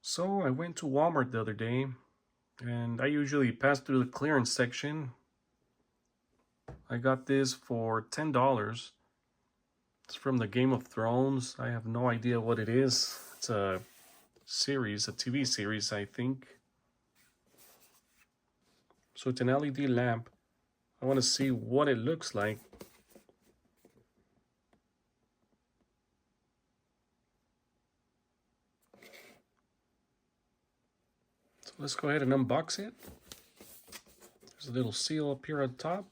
So I went to Walmart the other day, and I usually pass through the clearance section. I got this for $10. It's from the Game of Thrones. I have no idea what it is. It's a series, a TV series, I think. So it's an LED lamp. I want to see what it looks like. So let's go ahead and unbox it. There's a little seal up here on top.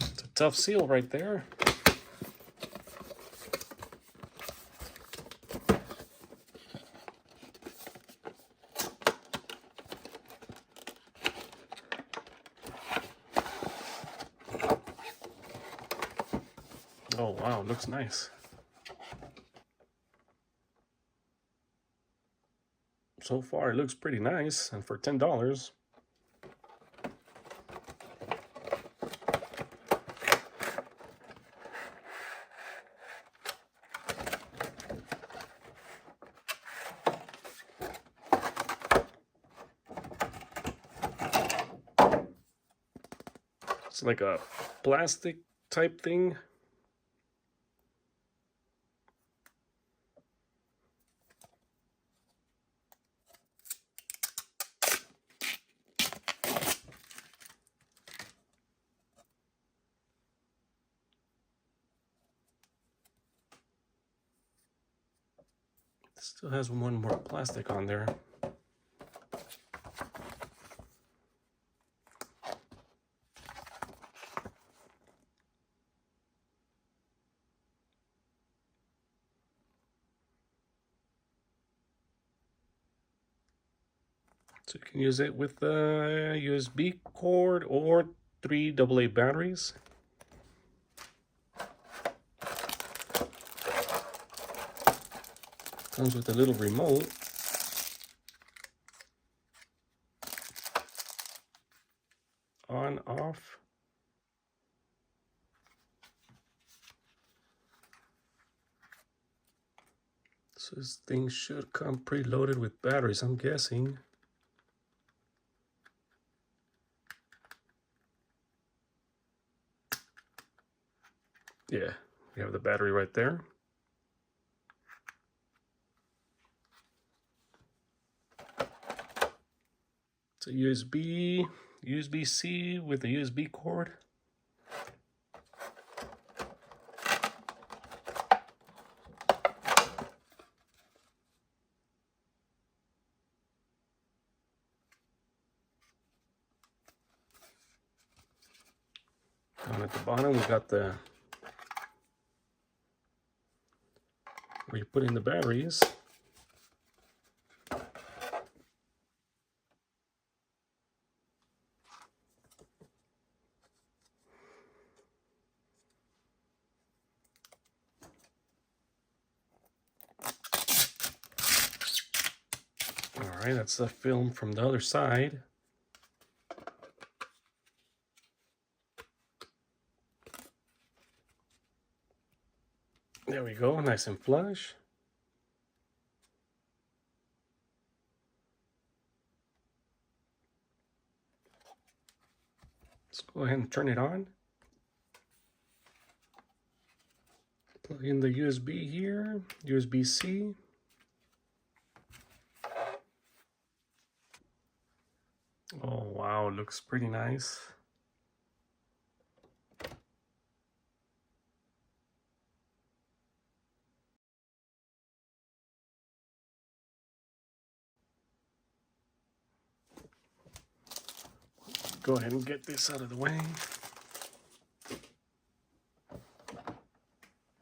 It's a tough seal right there. Oh wow, looks nice. So far it looks pretty nice, and for $10. It's like a plastic type thing. Still has one more plastic on there. So you can use it with a USB cord or 3 AA batteries. Comes with a little remote. On, off. So this thing should come preloaded with batteries, I'm guessing. Yeah, we have the battery right there. It's a USB-C with a USB cord. And at the bottom, we got the where you put in the batteries. All right, that's the film from the other side. There we go, nice and flush. Let's go ahead and turn it on. Plug in the USB here, USB-C. Oh wow, looks pretty nice. Go ahead and get this out of the way.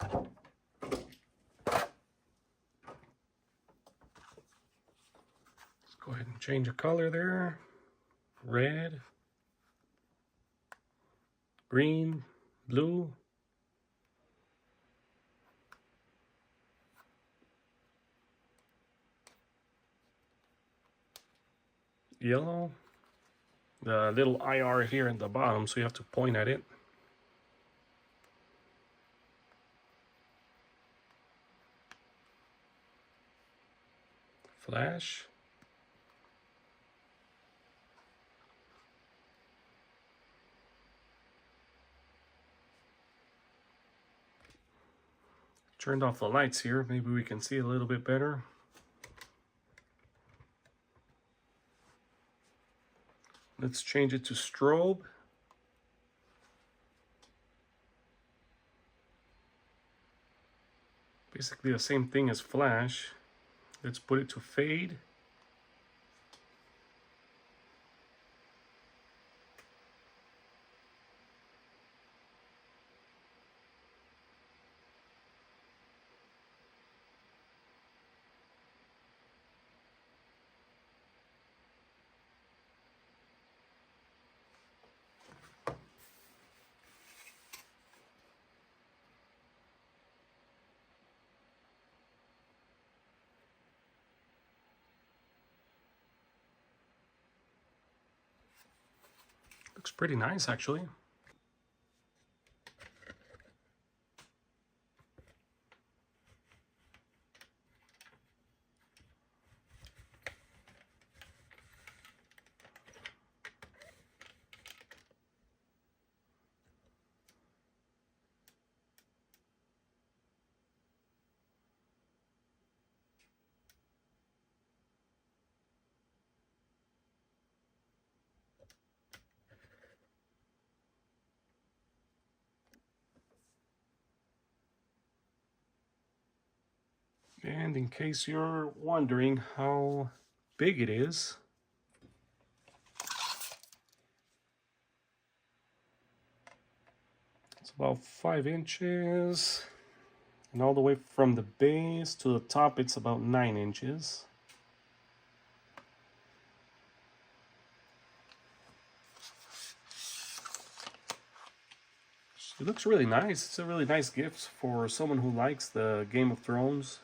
Let's go ahead and change the color there. Red, green, blue. Yellow. the little IR here at the bottom, so you have to point at it. Flash. Turned off the lights here. Maybe we can see a little bit better. Let's change it to strobe. Basically the same thing as flash. Let's put it to fade. Looks pretty nice, actually. And in case you're wondering how big it is, it's about 5 inches. And all the way from the base to the top, it's about 9 inches. It looks really nice. It's a really nice gift for someone who likes the Game of Thrones.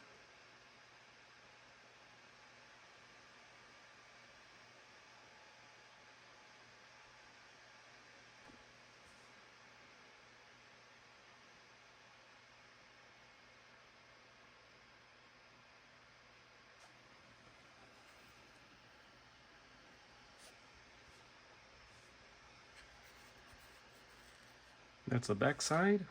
That's the back side.